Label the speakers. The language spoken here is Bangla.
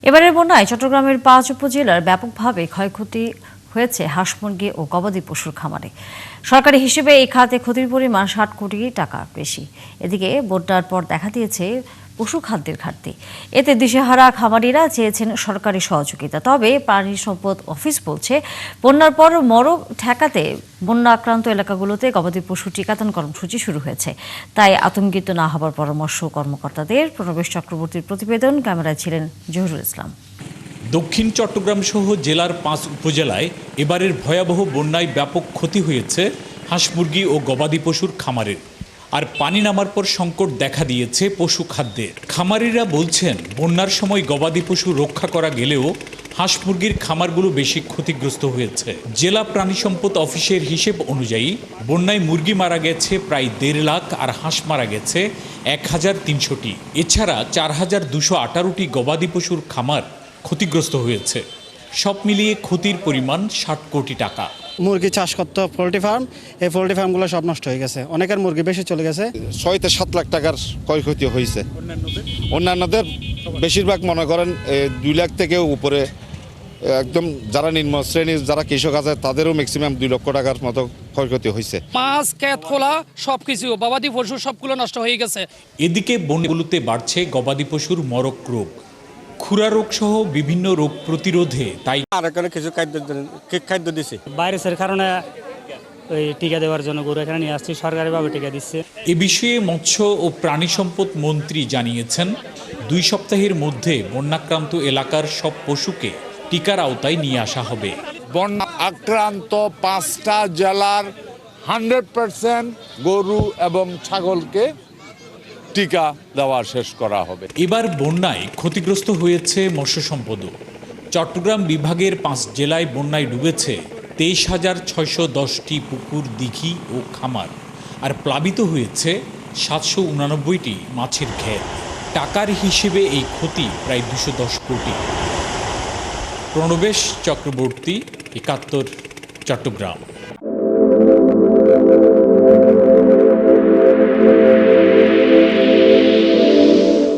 Speaker 1: এবারের বন্যায় চট্টগ্রামের ৫ উপজেলার ব্যাপকভাবে ক্ষয়ক্ষতি হয়েছে হাঁস মুরগি ও গবাদি পশুর খামারে। সরকারি হিসেবে এই খাতে ক্ষতির পরিমাণ ৬০ কোটি টাকা বেশি। এদিকে বন্যার পর দেখা দিয়েছে পশু খাদ্যের ঘাটতি। এতে দিশেহারা খামারিরা চেয়েছেন সরকারি সহযোগিতা। তবে প্রাণী সম্পদ অফিস বলছে, বন্যার পর মরক ঠেকাতে বন্যা আক্রান্ত এলাকাগুলোতে গবাদি পশু টিকাদান কর্মসূচি শুরু হয়েছে। তাই আতঙ্কিত না হবার পরামর্শ কর্মকর্তাদের। প্রণবেশ চক্রবর্তীর প্রতিবেদন, ক্যামেরায় ছিলেন জহুরুল ইসলাম।
Speaker 2: দক্ষিণ চট্টগ্রাম সহ জেলার ৫ উপজেলায় এবারের ভয়াবহ বন্যায় ব্যাপক ক্ষতি হয়েছে হাঁস মুরগি ও গবাদি পশুর খামারের। আর পানি নামার পর সংকট দেখা দিয়েছে পশু খাদ্যের। খামারিরা বলছেন, বন্যার সময় গবাদি পশু রক্ষা করা গেলেও হাঁস মুরগির খামারগুলো বেশি ক্ষতিগ্রস্ত হয়েছে। জেলা প্রাণী সম্পদ অফিসের হিসেব অনুযায়ী বন্যায় মুরগি মারা গেছে প্রায় ১.৫ লাখ আর হাঁস মারা গেছে ১,৩০০টি। এছাড়া ৪,২১৮টি গবাদি পশুর খামার ক্ষতিগ্রস্ত হয়েছে। সব মিলিয়ে ক্ষতির পরিমাণ ৬০ কোটি টাকা।
Speaker 3: মুরগি চাষ করতো পোলট্রি ফার্ম, এই পোলট্রি ফার্মগুলো সব নষ্ট হয়ে গেছে। অনেকের মুরগি বেশি চলে গেছে।
Speaker 4: ৬ থেকে ৭ লাখ টাকার ক্ষয়ক্ষতি হয়েছে। অন্যান্যদের বেশিরভাগ মনে করেন ২ লাখ থেকে উপরে, একদম যারা নিম্ন শ্রেণীর যারা কৃষক আছে তাদেরও ম্যাক্সিমাম ২ লক্ষ টাকার মতো ক্ষয়ক্ষতি হয়েছে।
Speaker 5: মাছ, ক্ষেত খোলা সবকিছু, গবাদি পশু সবগুলো নষ্ট হয়ে গেছে।
Speaker 2: এদিকে বনগুলোতে বাড়ছে গবাদি পশুর মরক রোগ, খুরা রোগ সহ বিভিন্ন রোগ প্রতিরোধে তাই
Speaker 6: আর এখানে কিছু খাদ্য দিছে।
Speaker 7: ভাইরাসের কারণে ওই টিকা দেওয়ার জন্য গরু এখানে নিয়ে আসছি, সরকারিভাবে টিকা দিচ্ছে।
Speaker 2: এ বিষয়ে মৎস্য ও প্রাণী সম্পদ মন্ত্রী জানিয়েছেন, ২ সপ্তাহের মধ্যে বন্যাক্রান্ত এলাকার সব পশুকে টিকার আওতায় নিয়ে আসা হবে।
Speaker 8: বন্যা আক্রান্ত 5টা জেলার 100% গরু এবং ছাগলকে টিকা দেওয়া শেষ করা হবে।
Speaker 2: এবার বন্যায় ক্ষতিগ্রস্ত হয়েছে মৎস্য সম্পদও। চট্টগ্রাম বিভাগের ৫ জেলায় বন্যায় ডুবেছে ২৩,৬১০টি পুকুর, দিঘি ও খামার, আর প্লাবিত হয়েছে ৭৮৯টি মাছের ঘের। টাকার হিসেবে এই ক্ষতি প্রায় ২১০ কোটি। প্রণবেশ চক্রবর্তী, ৭১, চট্টগ্রাম।